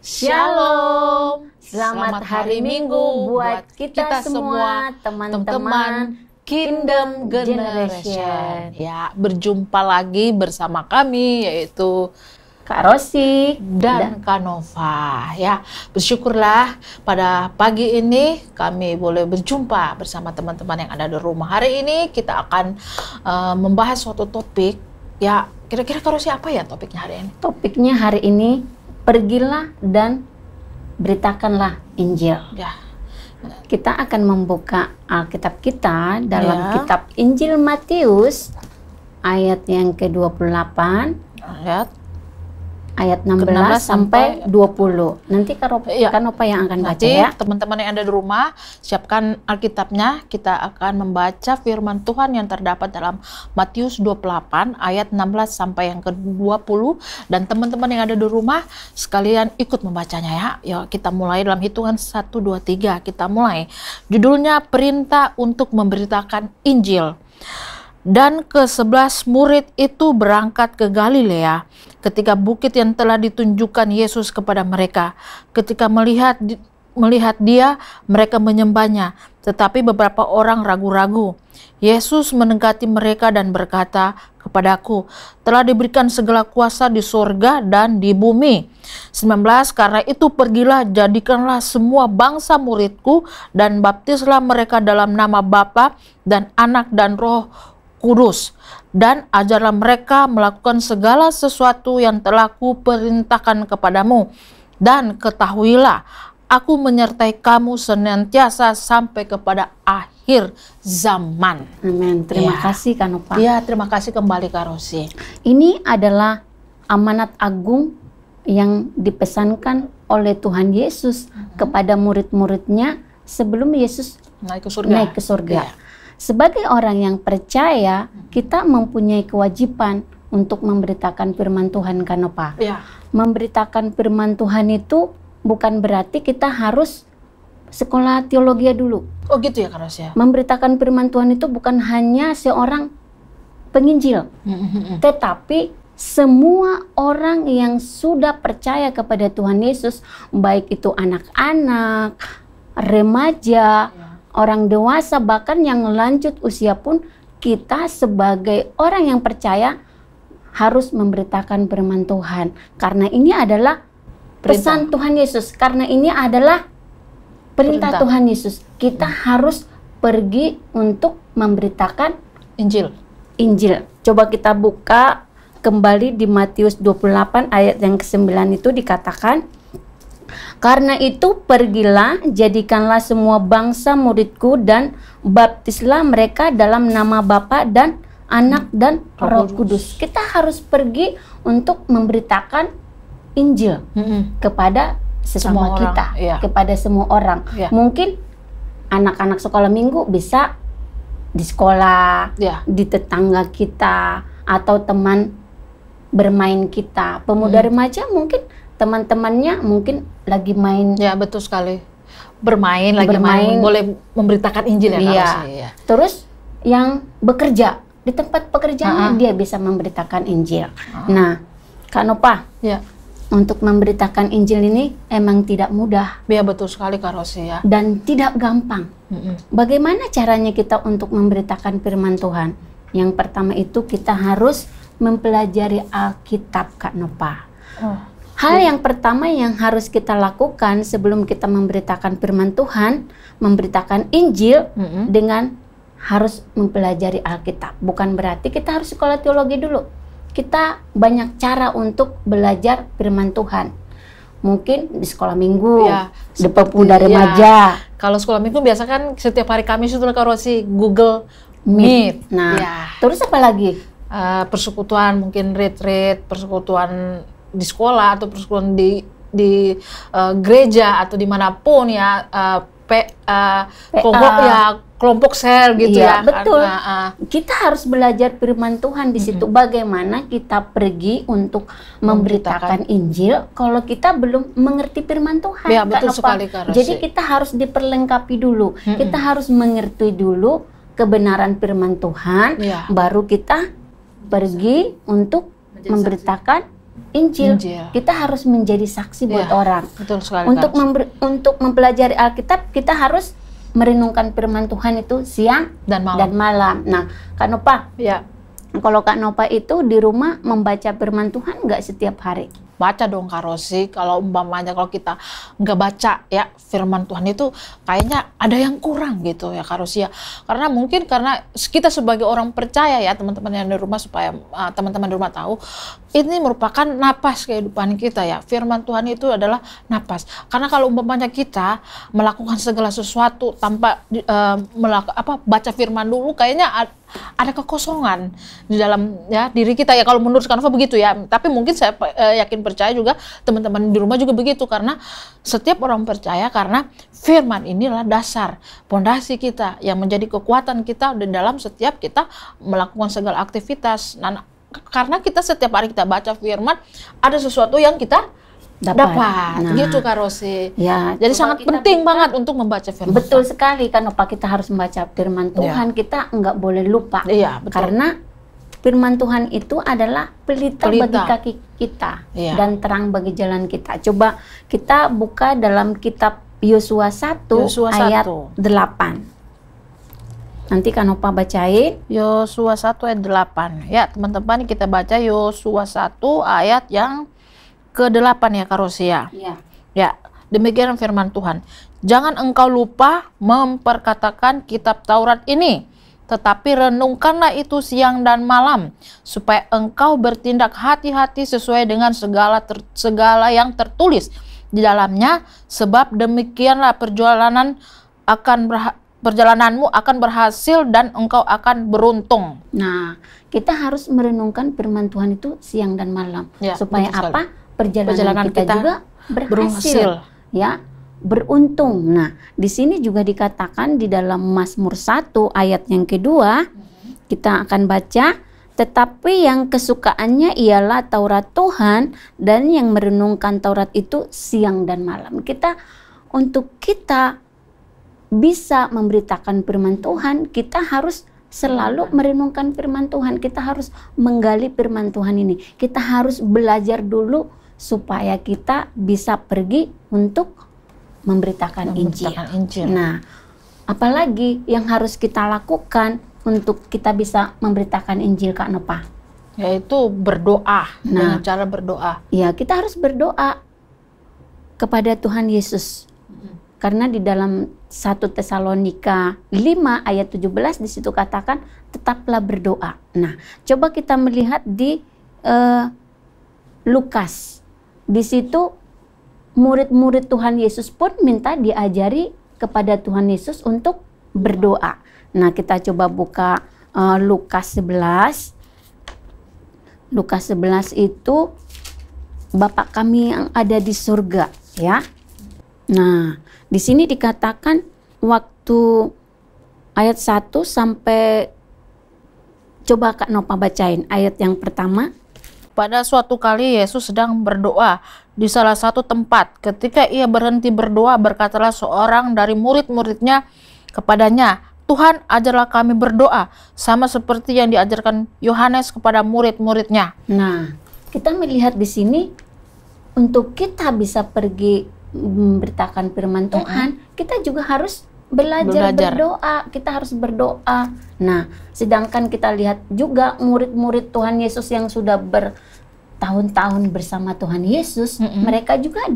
Shalom. Selamat hari Minggu buat kita semua teman-teman Kingdom Generation. Ya, berjumpa lagi bersama kami yaitu Kak Rosi dan Kak Nova. Ya, bersyukurlah pada pagi ini kami boleh berjumpa bersama teman-teman yang ada di rumah. Hari ini kita akan membahas suatu topik. Ya, kira-kira Kak Rosi apa ya topiknya hari ini? Topiknya hari ini, pergilah dan beritakanlah Injil. Ya. Kita akan membuka Alkitab kita dalam kitab Injil Matius ayat yang ke-28. Ayat 16 sampai 20. Nanti Kak Nova yang akan baca ya. Teman-teman yang ada di rumah, siapkan Alkitabnya. Kita akan membaca firman Tuhan yang terdapat dalam Matius 28 ayat 16 sampai yang ke-20. Dan teman-teman yang ada di rumah, sekalian ikut membacanya ya. Yuk kita mulai dalam hitungan 1, 2, 3. Kita mulai. Judulnya Perintah untuk Memberitakan Injil. Dan ke-11 murid itu berangkat ke Galilea ketika bukit yang telah ditunjukkan Yesus kepada mereka. Ketika melihat dia, mereka menyembahnya, tetapi beberapa orang ragu-ragu. Yesus mendekati mereka dan berkata kepadaku, telah diberikan segala kuasa di sorga dan di bumi. 19, karena itu pergilah, jadikanlah semua bangsa muridku dan baptislah mereka dalam nama Bapa dan Anak dan Roh Kudus, dan ajarlah mereka melakukan segala sesuatu yang telah kuperintahkan kepadamu, dan ketahuilah aku menyertai kamu senantiasa sampai kepada akhir zaman. Amin. Terima kasih Kak Nova. Ya, terima kasih kembali Kak Rosi. Ini adalah amanat agung yang dipesankan oleh Tuhan Yesus kepada murid-muridnya sebelum Yesus naik ke surga. Ya. Sebagai orang yang percaya, kita mempunyai kewajiban untuk memberitakan firman Tuhan, Kak Nova. Ya. Memberitakan firman Tuhan itu bukan berarti kita harus sekolah teologi dulu. Oh gitu ya Kak Rosi ya? Memberitakan firman Tuhan itu bukan hanya seorang penginjil, tetapi semua orang yang sudah percaya kepada Tuhan Yesus, baik itu anak-anak, remaja, orang dewasa, bahkan yang lanjut usia pun, kita sebagai orang yang percaya harus memberitakan firman Tuhan. Karena ini adalah pesan Tuhan Yesus. Karena ini adalah perintah Tuhan Yesus. Kita harus pergi untuk memberitakan Injil. Coba kita buka kembali di Matius 28 ayat yang ke-9 itu dikatakan, karena itu pergilah, jadikanlah semua bangsa muridku dan baptislah mereka dalam nama Bapa dan Anak dan Roh Kudus. Kita harus pergi untuk memberitakan Injil kepada sesama kita, kepada semua orang. Mungkin anak-anak sekolah minggu bisa di sekolah, di tetangga kita, atau teman bermain kita. Pemuda remaja mungkin teman-temannya mungkin lagi main. Ya, betul sekali. Bermain, boleh memberitakan Injil ya, Kak Rosi. Ya. Terus yang bekerja di tempat pekerjaan dia bisa memberitakan Injil. Nah, Kak Nova, untuk memberitakan Injil ini emang tidak mudah. Ya, betul sekali Kak Rosi ya. Dan tidak gampang. Bagaimana caranya kita untuk memberitakan firman Tuhan? Yang pertama itu kita harus mempelajari Alkitab, Kak Nova. Hal yang pertama yang harus kita lakukan sebelum kita memberitakan firman Tuhan, memberitakan Injil, dengan harus mempelajari Alkitab. Bukan berarti kita harus sekolah teologi dulu. Kita banyak cara untuk belajar firman Tuhan. Mungkin di sekolah minggu, di pemuda remaja. Kalau sekolah minggu biasa kan setiap hari Kamis itu Kak Rosi Google Meet. Nah, terus apa lagi? Persekutuan, mungkin retreat, persekutuan di sekolah atau persekutuan di gereja atau dimanapun ya, kelompok sel gitu ya. Betul. Kita harus belajar firman Tuhan di situ. Bagaimana kita pergi untuk memberitakan Injil kalau kita belum mengerti firman Tuhan. Ya, betul sekali Kak Rosi. Jadi kita harus diperlengkapi dulu. Kita harus mengerti dulu kebenaran firman Tuhan, baru kita pergi untuk memberitakan Injil. Injil. Kita harus menjadi saksi buat Iya, orang. betul sekali, Untuk Kak. untuk mempelajari Alkitab, kita harus merenungkan firman Tuhan itu siang Dan malam. dan malam. Nah, Kak Nopa, Ya, kalau Kak Nopa itu di rumah membaca firman Tuhan nggak setiap hari? baca dong Kak Rosi. Kalau umpamanya kalau kita nggak baca ya firman Tuhan itu kayaknya ada yang kurang gitu ya Kak Rosi ya. Karena mungkin karena kita sebagai orang percaya ya teman-teman yang di rumah, supaya teman-teman di rumah tahu ini merupakan napas kehidupan kita ya. Firman Tuhan itu adalah napas. Karena kalau umpamanya kita melakukan segala sesuatu tanpa baca firman dulu, kayaknya ada kekosongan di dalam ya diri kita ya, kalau menurut Kanova begitu ya. Tapi mungkin saya yakin percaya juga teman-teman di rumah juga begitu, karena setiap orang percaya karena firman inilah dasar pondasi kita yang menjadi kekuatan kita di dalam setiap kita melakukan segala aktivitas. Nah, karena kita setiap hari kita baca firman, ada sesuatu yang kita dapat. Nah, Gitu Kak Rosi. Ya, Jadi coba sangat kita penting buka. banget untuk membaca firman. Betul sekali kan, Opa, kita harus membaca firman Tuhan. Kita nggak boleh lupa. Iya, betul. Karena firman Tuhan itu adalah pelita bagi kaki kita dan terang bagi jalan kita. Coba kita buka dalam kitab Yosua 1 ayat 8. Nanti kan Opa bacain. Yosua 1 ayat 8. Ya, teman-teman, kita baca Yosua 1 ayat yang ke-8 ya Kak Rosia. Ya, demikian firman Tuhan. Jangan engkau lupa memperkatakan kitab Taurat ini, tetapi renungkanlah itu siang dan malam, supaya engkau bertindak hati-hati sesuai dengan segala yang tertulis di dalamnya, sebab demikianlah perjalananmu akan berhasil dan engkau akan beruntung. Nah, kita harus merenungkan firman Tuhan itu siang dan malam, ya, supaya apa? Perjalanan kita juga berhasil. Ya, beruntung. Nah, di sini juga dikatakan di dalam Mazmur 1 ayat yang kedua, kita akan baca, tetapi yang kesukaannya ialah Taurat Tuhan, dan yang merenungkan Taurat itu siang dan malam. Untuk kita bisa memberitakan firman Tuhan, kita harus selalu merenungkan firman Tuhan. Kita harus menggali firman Tuhan ini. Kita harus belajar dulu supaya kita bisa pergi untuk memberitakan Injil. Nah, apalagi yang harus kita lakukan untuk kita bisa memberitakan Injil, Kak Nopa? Yaitu berdoa, dengan cara berdoa. Ya, kita harus berdoa kepada Tuhan Yesus. Karena di dalam 1 Tesalonika 5 ayat 17 di situ katakan, tetaplah berdoa. Nah, coba kita melihat di Lukas. Di situ murid-murid Tuhan Yesus pun minta diajari kepada Tuhan Yesus untuk berdoa. Nah, kita coba buka Lukas 11. Lukas 11 itu Bapa kami yang ada di surga, ya. Nah, di sini dikatakan waktu ayat 1 sampai, coba Kak Nopa bacain ayat yang pertama. Pada suatu kali Yesus sedang berdoa di salah satu tempat. Ketika ia berhenti berdoa, berkatalah seorang dari murid-muridnya kepadanya, Tuhan, ajarlah kami berdoa, sama seperti yang diajarkan Yohanes kepada murid-muridnya. Nah, kita melihat di sini, untuk kita bisa pergi memberitakan firman Tuhan, kita juga harus belajar berdoa. Kita harus berdoa. Nah, sedangkan kita lihat juga murid-murid Tuhan Yesus yang sudah bertahun-tahun bersama Tuhan Yesus, mereka juga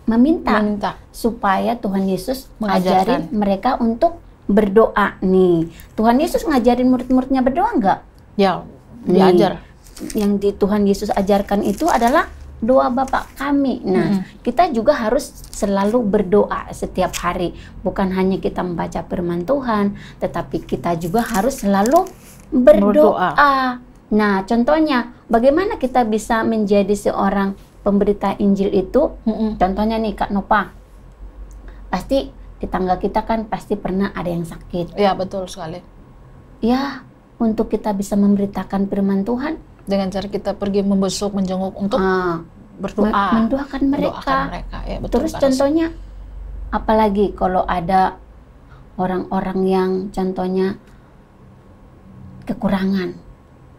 meminta supaya Tuhan Yesus mengajarin mereka untuk berdoa. Nih, Tuhan Yesus ngajarin murid-muridnya berdoa enggak? Ya, diajar. Yang di Tuhan Yesus ajarkan itu adalah doa Bapa kami. Nah, kita juga harus selalu berdoa setiap hari. Bukan hanya kita membaca firman Tuhan, tetapi kita juga harus selalu berdoa. Nah, contohnya, bagaimana kita bisa menjadi seorang pemberita Injil itu? Contohnya nih, Kak Nopa. Pasti di tangga kita kan pasti pernah ada yang sakit. Ya, betul sekali. Ya, untuk kita bisa memberitakan firman Tuhan, dengan cara kita pergi membesuk, menjenguk untuk berdoa, mendoakan mereka. Ya, betul, terus contohnya, apalagi kalau ada orang-orang yang contohnya kekurangan.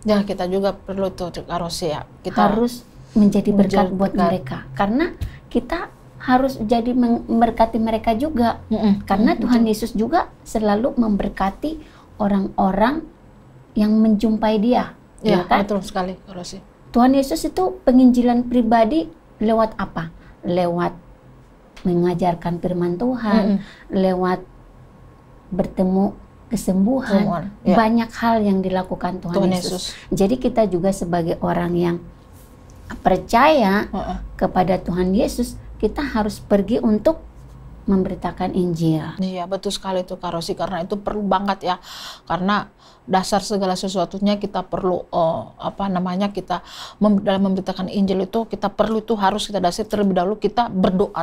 Ya, kita juga perlu tuh harus ya. Kita harus menjadi berkat Menjadi buat berkat. mereka. Karena kita harus jadi memberkati mereka juga. Karena Tuhan Yesus juga selalu memberkati orang-orang yang menjumpai Dia. Ya, Ya kan? betul sekali, Kak Rosi. Tuhan Yesus itu penginjilan pribadi lewat apa? Lewat mengajarkan firman Tuhan, lewat bertemu kesembuhan. Kesembuhan, ya. Banyak hal yang dilakukan Tuhan, Tuhan Yesus. Yesus. Jadi kita juga sebagai orang yang percaya kepada Tuhan Yesus, kita harus pergi untuk memberitakan Injil. Iya, betul sekali itu Kak Rosi, karena itu perlu banget ya. Karena dasar segala sesuatunya kita perlu kita dalam memberitakan Injil itu kita perlu itu harus kita dasar terlebih dahulu kita berdoa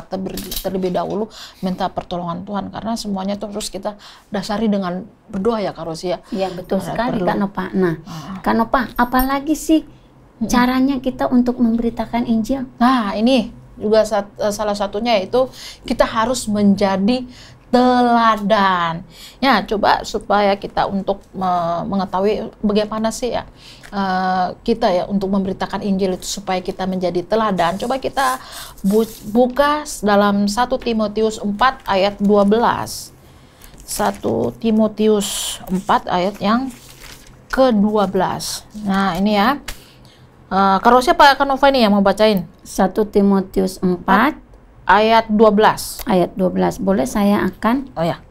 terlebih dahulu minta pertolongan Tuhan, karena semuanya itu harus kita dasari dengan berdoa ya Kak Rosi ya. Iya, betul Karena sekali perlu. Kak Nova. Nah, Kak Nova, apalagi sih caranya kita untuk memberitakan Injil? Nah, ini juga salah satunya yaitu kita harus menjadi teladan. Ya, coba supaya kita untuk mengetahui bagaimana sih ya kita ya untuk memberitakan Injil itu supaya kita menjadi teladan. Coba kita buka dalam 1 Timotius 4 ayat 12. 1 Timotius 4 ayat yang ke-12. Nah, ini ya. Karo siapa Kak Nova ini yang mau bacain? 1 Timotius 4 ayat 12. ayat 12. Boleh saya akan Oh ya.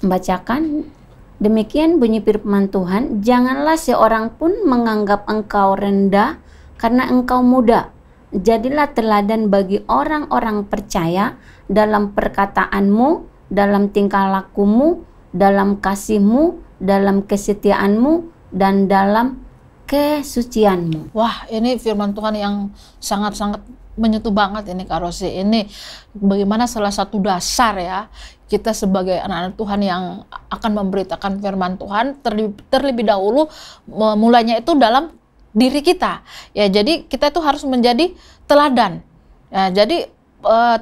membacakan. Demikian bunyi firman Tuhan, janganlah seorang pun menganggap engkau rendah karena engkau muda. Jadilah teladan bagi orang-orang percaya dalam perkataanmu, dalam tingkah lakumu, dalam kasihmu, dalam kesetiaanmu, dan dalam kesucianmu. Wah, ini firman Tuhan yang sangat-sangat menyentuh banget ini Kak Rosi. Ini bagaimana salah satu dasar ya kita sebagai anak-anak Tuhan yang akan memberitakan firman Tuhan terlebih dahulu mulainya itu dalam diri kita. Ya, jadi kita itu harus menjadi teladan. Ya, jadi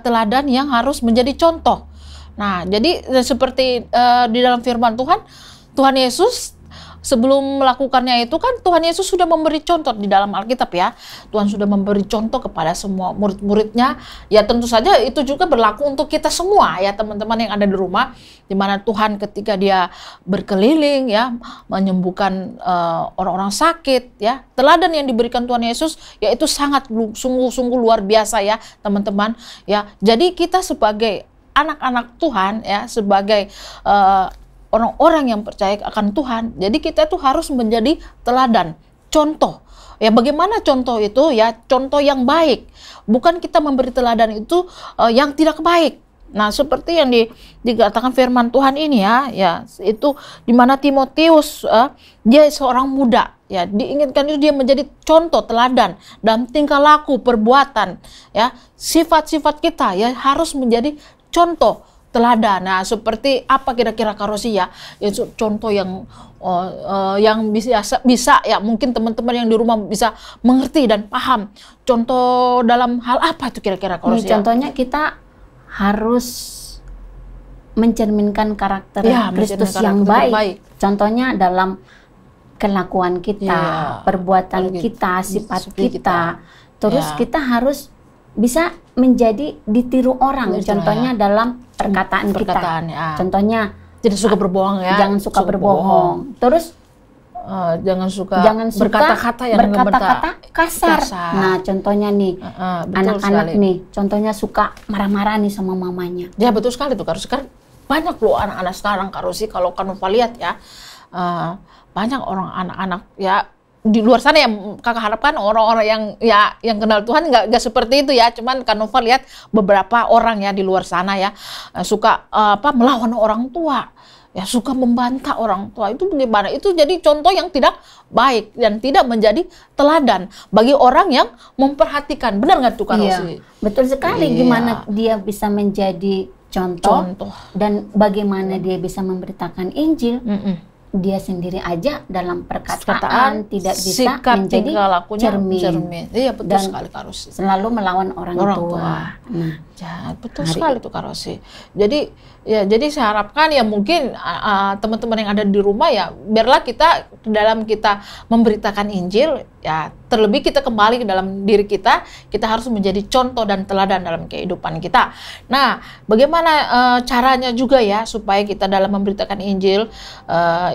teladan yang harus menjadi contoh. Nah, jadi seperti di dalam firman Tuhan, Tuhan Yesus sebelum melakukannya itu kan Tuhan Yesus sudah memberi contoh di dalam Alkitab ya. Tuhan sudah memberi contoh kepada semua murid-muridnya. Ya tentu saja itu juga berlaku untuk kita semua ya teman-teman yang ada di rumah. Di mana Tuhan ketika dia berkeliling ya menyembuhkan orang-orang sakit ya. Teladan yang diberikan Tuhan Yesus yaitu sangat sungguh-sungguh luar biasa ya teman-teman ya. Jadi kita sebagai anak-anak Tuhan ya, sebagai orang-orang yang percaya akan Tuhan, jadi kita tuh harus menjadi teladan, contoh. Ya bagaimana contoh itu ya, contoh yang baik. Bukan kita memberi teladan itu yang tidak baik. Nah, seperti yang dikatakan firman Tuhan ini ya itu di mana Timotius dia seorang muda ya, diinginkan itu dia menjadi contoh teladan dalam tingkah laku, perbuatan ya, sifat-sifat kita ya harus menjadi contoh teladan. Nah, seperti apa kira-kira Kak Rosi ya? Itu contoh yang bisa ya mungkin teman-teman yang di rumah bisa mengerti dan paham. Contoh dalam hal apa itu kira-kira Kak Rosi? Contohnya kita harus mencerminkan karakter Kristus yang baik. Contohnya dalam kelakuan kita, perbuatan kita, sifat kita. Terus kita harus bisa menjadi ditiru orang. Contohnya dalam perkataan kita. Ya. Contohnya tidak suka berbohong ya. Jangan suka berbohong. Terus jangan suka berkata-kata kasar. Nah, contohnya nih anak-anak nih, contohnya suka marah-marah nih sama mamanya. Ya betul sekali tuh Kak Rosi. Kan banyak loh anak-anak sekarang Kak Rosi, kalau Kak Nova lihat ya, banyak orang anak-anak ya di luar sana yang kakak harapkan orang-orang yang kenal Tuhan nggak seperti itu ya. Cuman Kak Nova lihat beberapa orang ya di luar sana ya suka melawan orang tua. Ya suka membantah orang tua. Itu bagaimana? Itu jadi contoh yang tidak baik dan tidak menjadi teladan bagi orang yang memperhatikan. Benar nggak tuh Kak Rosi? Betul sekali. Gimana dia bisa menjadi contoh dan bagaimana dia bisa memberitakan Injil. Dia sendiri aja dalam perkataan tidak bisa menjadi cermin. Iya betul sekali Kak Rosi. Selalu melawan orang tua. Nah, ya, betul sekali tuh Kak Rosi. Jadi saya harapkan ya mungkin teman-teman yang ada di rumah ya biarlah kita dalam kita memberitakan Injil Ya, terlebih kita kembali ke dalam diri kita harus menjadi contoh dan teladan dalam kehidupan kita. Nah, bagaimana caranya juga ya supaya kita dalam memberitakan Injil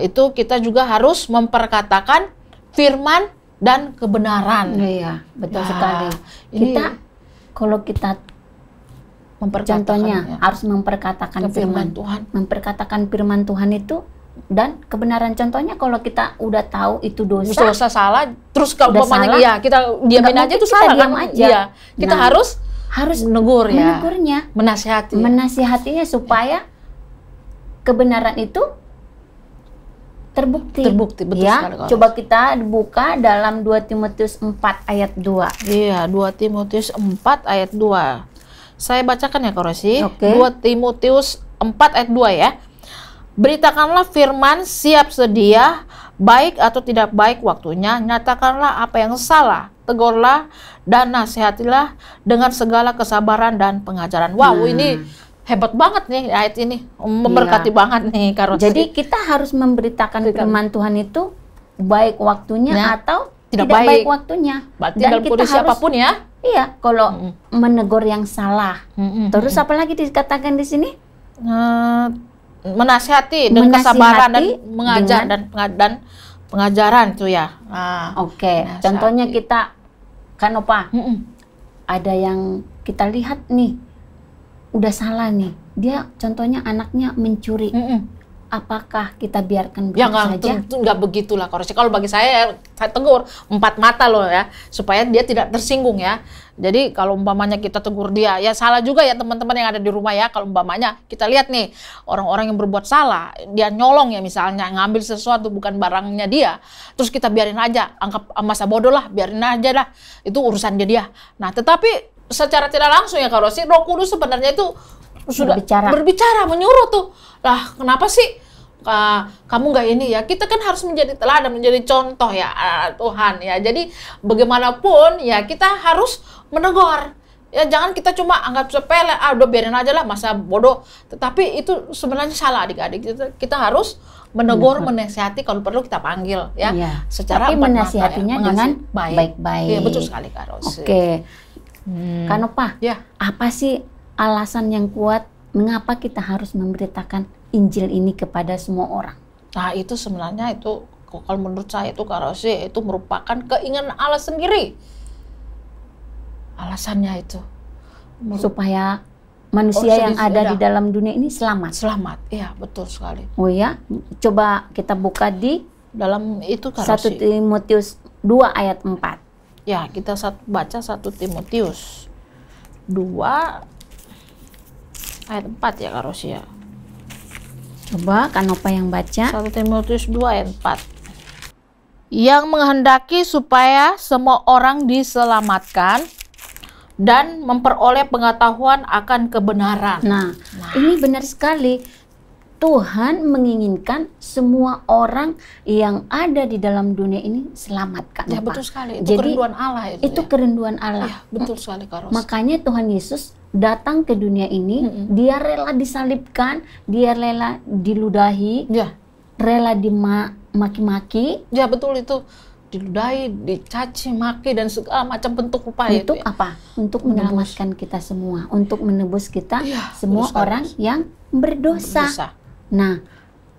itu kita juga harus memperkatakan firman dan kebenaran. Iya, betul sekali. Kita kalau kita contohnya harus memperkatakan firman Tuhan. Memperkatakan firman Tuhan itu dan kebenaran. Contohnya kalau kita udah tahu itu dosa salah, terus kalau umpamanya iya kita diamin aja itu salah kan? Iya, kita harus menegur ya, menegurnya, menasihatinya supaya kebenaran itu terbukti betul ya. Sekali, coba kita buka dalam 2 Timotius 4 ayat 2. Iya, 2 Timotius 4 ayat 2. Saya bacakan ya Kak Rosi. 2 Timotius 4 ayat 2 ya. Beritakanlah firman siap sedia, baik atau tidak baik waktunya, nyatakanlah apa yang salah, tegurlah dan nasihatilah dengan segala kesabaran dan pengajaran. Wow, ini hebat banget nih ayat ini, memberkati banget nih Kak Rosi. Jadi kita harus memberitakan firman Tuhan itu baik waktunya atau tidak baik waktunya. Berarti dan kita harus siapapun ya. Iya, kalau menegur yang salah. Terus apa lagi dikatakan di sini? Menasihati dengan kesabaran dan mengajar dan pengajaran tuh ya. Oke. Contohnya kita kan ada yang kita lihat nih udah salah nih. Dia contohnya anaknya mencuri. Apakah kita biarkan begitu saja? Nggak begitulah kalau bagi saya tegur 4 mata loh ya, supaya dia tidak tersinggung ya. Jadi kalau umpamanya kita tegur dia, ya salah juga ya teman-teman yang ada di rumah ya. Kalau umpamanya kita lihat nih orang-orang yang berbuat salah, dia nyolong ya misalnya, ngambil sesuatu bukan barangnya dia, terus kita biarin aja, anggap masa bodoh lah, biarin aja dah, itu urusannya dia. Nah tetapi secara tidak langsung ya Kak Rosi, Roh Kudus sebenarnya itu sudah berbicara, menyuruh tuh. Lah kenapa sih kamu nggak ini ya? Kita kan harus menjadi teladan, menjadi contoh ya Tuhan ya. Jadi bagaimanapun ya kita harus menegur. Ya jangan kita cuma anggap sepele, udah biarin aja lah masa bodoh. Tetapi itu sebenarnya salah adik-adik. Kita harus menegur, menasihati, kalau perlu kita panggil ya. Secara tapi menasihatinya ya, dengan baik-baik. Iya betul sekali Kak Rosi. Oke. Kanopa, apa sih alasan yang kuat mengapa kita harus memberitakan Injil ini kepada semua orang? Nah itu sebenarnya itu kalau menurut saya itu Kak Rosi, itu merupakan keinginan Allah sendiri. Alasannya itu supaya manusia yang ada di dalam dunia ini selamat. Iya betul sekali. Oh ya, coba kita buka di dalam itu Kak 1 Timotius 2 ayat 4. Ya, kita baca 1 Timotius 2 ayat 4 ya Kak Rosi ya. Coba Kanopa yang baca. 1 Timotius 2 ayat 4. Yang menghendaki supaya semua orang diselamatkan dan memperoleh pengetahuan akan kebenaran. Nah, ini benar sekali. Tuhan menginginkan semua orang yang ada di dalam dunia ini selamat, Kak. Ya betul sekali. Itu kerinduan Allah itu. Itu kerinduan Allah. Ya, betul sekali Kak Rosi. Makanya Tuhan Yesus datang ke dunia ini, dia rela disalibkan, dia rela diludahi, rela dimaki-maki. Ya betul itu. Diludahi, dicaci, maki, dan segala macam bentuk upaya. Untuk itu, apa? Untuk menyelamatkan kita semua, untuk menebus kita semua orang yang berdosa. Nah,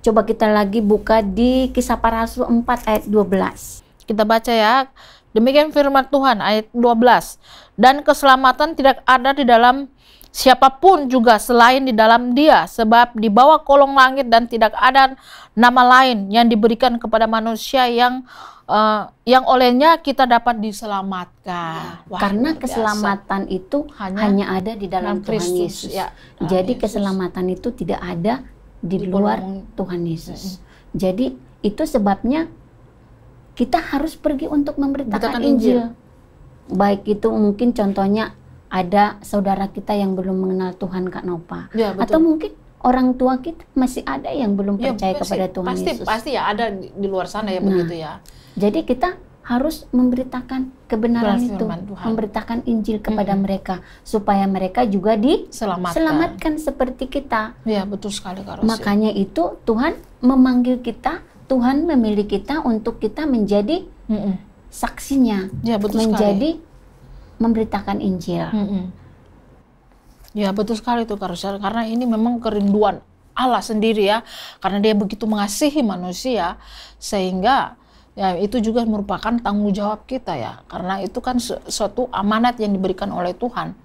coba kita lagi buka di Kisah Para Rasul 4 ayat 12. Kita baca ya. Demikian firman Tuhan ayat 12. Dan keselamatan tidak ada di dalam siapapun juga selain di dalam Dia, sebab di bawah kolong langit dan tidak ada nama lain yang diberikan kepada manusia yang olehnya kita dapat diselamatkan. Wah, karena keselamatan itu hanya ada di dalam Tuhan Yesus. Jadi keselamatan itu tidak ada di luar Tuhan Yesus. Jadi itu sebabnya kita harus pergi untuk memberitakan Injil. Baik itu mungkin contohnya ada saudara kita yang belum mengenal Tuhan, Kak Nopa. Atau mungkin orang tua kita masih ada yang belum percaya kepada Tuhan Yesus. Pasti ya ada di luar sana ya begitu ya. Jadi kita harus memberitakan kebenaran itu, memberitakan Injil kepada mereka supaya mereka juga diselamatkan seperti kita. Ya betul sekali Kak Rosi. Makanya itu Tuhan memanggil kita, Tuhan memilih kita untuk kita menjadi saksinya, Ya, betul menjadi memberitakan Injil. Ya, betul sekali itu Kak Rosia, karena ini memang kerinduan Allah sendiri ya, karena dia begitu mengasihi manusia, sehingga ya itu juga merupakan tanggung jawab kita ya, karena itu kan suatu amanat yang diberikan oleh Tuhan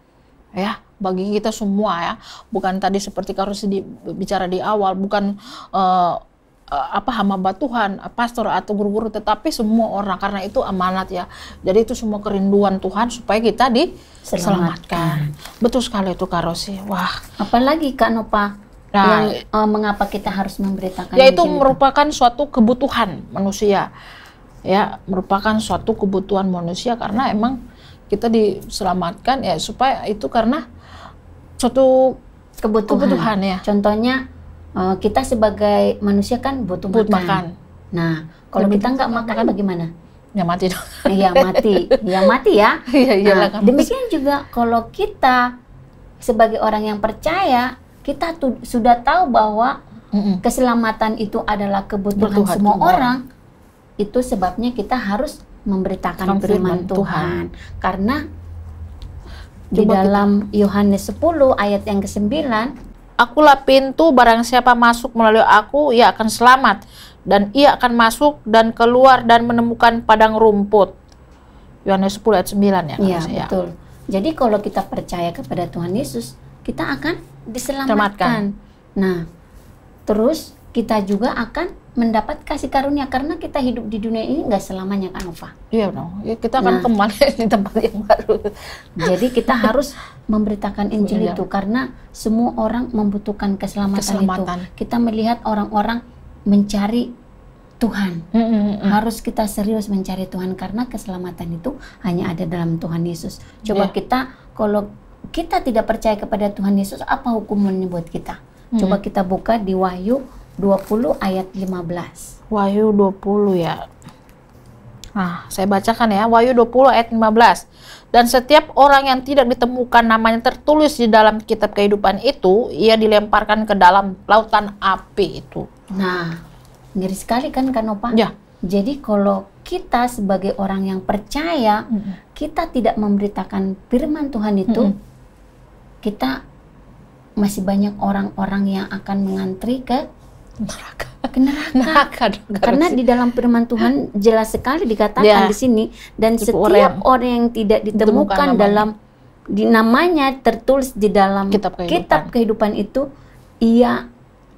ya, bagi kita semua ya. Bukan tadi seperti Kak Rosia bicara di awal, bukan hamba Tuhan, pastor atau guru-guru, tetapi semua orang, karena itu amanat ya. Jadi itu semua kerinduan Tuhan supaya kita diselamatkan. Betul sekali itu Kak Rosia. Wah, apalagi Kak Nova, nah, yang mengapa kita harus memberitakan ya itu Injil merupakan suatu kebutuhan manusia ya, merupakan suatu kebutuhan manusia, karena emang kita diselamatkan ya, supaya itu karena suatu kebutuhan ya. Contohnya kita sebagai manusia kan butuh makan. Nah, kalau kita nggak makan bagaimana? Ya mati dong. Iya mati, ya mati ya. Iya, nah, demikian juga kalau kita sebagai orang yang percaya, kita sudah tahu bahwa keselamatan itu adalah kebutuhan semua orang. Itu sebabnya kita harus memberitakan firman Tuhan. Karena di dalam Yohanes 10 ayat yang ke-9, Akulah pintu, barang siapa masuk melalui aku, ia akan selamat. Dan ia akan masuk dan keluar dan menemukan padang rumput. Yohanes 10 ayat 9 ya. Iya, betul. Jadi kalau kita percaya kepada Tuhan Yesus, kita akan diselamatkan. Nah, terus kita juga akan mendapat kasih karunia, karena kita hidup di dunia ini nggak selamanya kan Nova. Iya dong, ya, kita akan kembali di tempat yang baru. Jadi kita harus memberitakan Injil itu, karena semua orang membutuhkan keselamatan itu. Kita melihat orang-orang mencari Tuhan. Harus kita serius mencari Tuhan, karena keselamatan itu hanya ada dalam Tuhan Yesus. Coba kita, kalau kita tidak percaya kepada Tuhan Yesus, apa hukumannya buat kita? Coba kita buka di Wahyu 20 ayat 15. Wahyu 20 ya. Nah, saya bacakan ya. Wahyu 20 ayat 15. Dan setiap orang yang tidak ditemukan namanya tertulis di dalam kitab kehidupan itu, ia dilemparkan ke dalam lautan api itu. Nah, ngeri sekali kan Nova? Ya. Jadi kalau kita sebagai orang yang percaya, kita tidak memberitakan firman Tuhan itu, kita masih banyak orang-orang yang akan mengantri ke neraka. Karena di dalam firman Tuhan jelas sekali dikatakan di sini, dan setiap orang yang tidak ditemukan dalam namanya tertulis di dalam kitab kehidupan itu, ia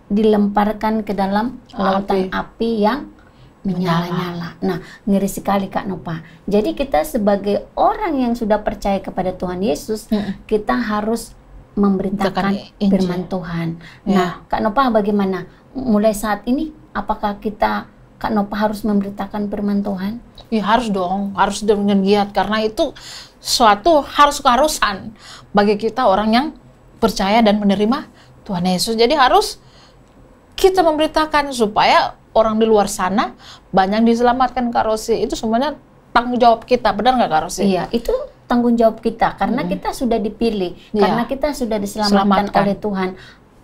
dilemparkan ke dalam lautan api yang menyala-nyala. Nah, ngeri sekali Kak Nova. Jadi kita sebagai orang yang sudah percaya kepada Tuhan Yesus, kita harus memberitakan firman Tuhan. Nah, Kak Nova bagaimana? Mulai saat ini, apakah Kak Nova harus memberitakan firman Tuhan? Ya harus dong, harus dengan giat, karena itu suatu keharusan bagi kita orang yang percaya dan menerima Tuhan Yesus. Jadi harus kita memberitakan supaya orang di luar sana banyak diselamatkan Kak Rosi. Itu semuanya tanggung jawab kita, benar nggak Kak Rosi? Iya, itu tanggung jawab kita, karena kita sudah dipilih, karena kita sudah diselamatkan oleh Tuhan.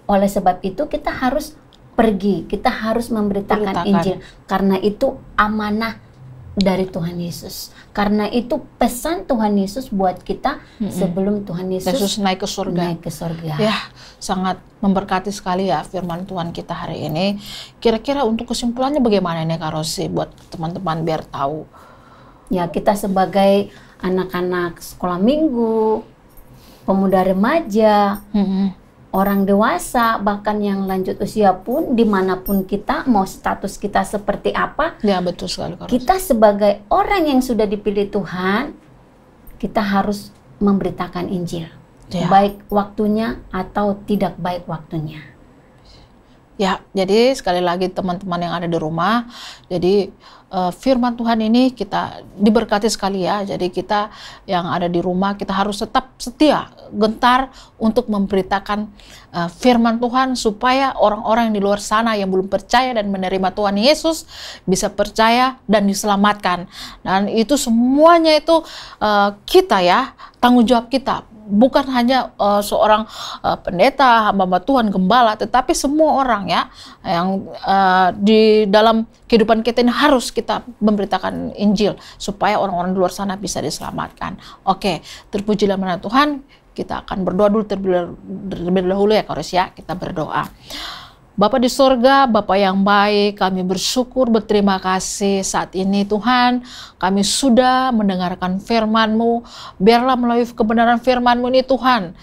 Oleh sebab itu kita harus pergi, kita harus memberitakan Injil, karena itu amanah dari Tuhan Yesus. Karena itu pesan Tuhan Yesus buat kita sebelum Tuhan Yesus naik ke surga. Ya, sangat memberkati sekali ya firman Tuhan kita hari ini. Kira-kira untuk kesimpulannya bagaimana nih Kak Rosi, buat teman-teman biar tahu? Ya, kita sebagai anak-anak sekolah minggu, pemuda remaja, orang dewasa, bahkan yang lanjut usia pun, dimanapun kita, mau status kita seperti apa, ya betul sekali Kak Rosi. Kita sebagai orang yang sudah dipilih Tuhan, kita harus memberitakan Injil, baik waktunya atau tidak baik waktunya. Ya, jadi sekali lagi teman-teman yang ada di rumah, jadi firman Tuhan ini kita diberkati sekali ya. Jadi kita yang ada di rumah, kita harus tetap setia, gentar untuk memberitakan firman Tuhan, supaya orang-orang yang di luar sana yang belum percaya dan menerima Tuhan Yesus bisa percaya dan diselamatkan. Dan itu semuanya itu kita ya, tanggung jawab kita bukan hanya seorang pendeta, hamba Tuhan, gembala, tetapi semua orang ya yang di dalam kehidupan kita ini harus kita memberitakan Injil supaya orang-orang di luar sana bisa diselamatkan. Oke, terpuji nama Tuhan. Kita akan berdoa dulu terlebih dahulu ya Koris ya. Kita berdoa. Bapa di sorga, Bapa yang baik, kami bersyukur, berterima kasih saat ini Tuhan, kami sudah mendengarkan firman-Mu. Biarlah melalui kebenaran firman-Mu ini Tuhan,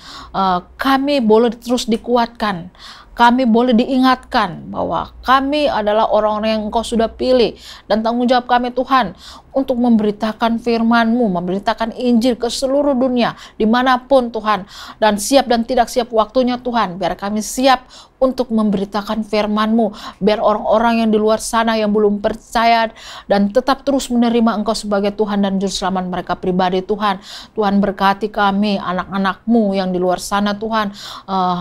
kami boleh terus dikuatkan. Kami boleh diingatkan bahwa kami adalah orang-orang yang Engkau sudah pilih, dan tanggung jawab kami Tuhan untuk memberitakan firman-Mu, memberitakan Injil ke seluruh dunia, dimanapun Tuhan, dan siap dan tidak siap waktunya Tuhan, biar kami siap untuk memberitakan firman-Mu, biar orang-orang yang di luar sana yang belum percaya dan tetap terus menerima Engkau sebagai Tuhan dan Juru Selamat mereka pribadi Tuhan. Tuhan berkati kami, anak-anak-Mu yang di luar sana Tuhan,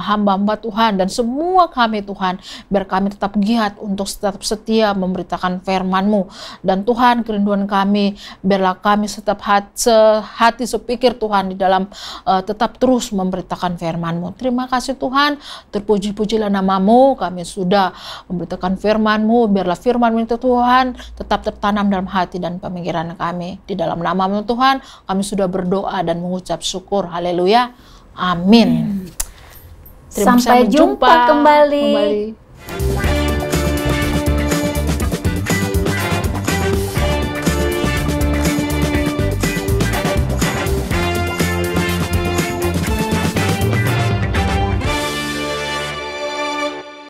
hamba-hamba Tuhan, dan semua kami Tuhan, biar kami tetap giat untuk tetap setia memberitakan firman-Mu. Dan Tuhan, kerinduan kami, biarlah kami tetap sehati sepikir Tuhan di dalam tetap terus memberitakan firman-Mu. Terima kasih Tuhan, terpuji-pujilah nama-Mu, kami sudah memberitakan firman-Mu, biarlah firman-Mu itu Tuhan tetap tertanam dalam hati dan pemikiran kami. Di dalam nama-Mu Tuhan, kami sudah berdoa dan mengucap syukur. Haleluya. Amin. Sampai jumpa kembali.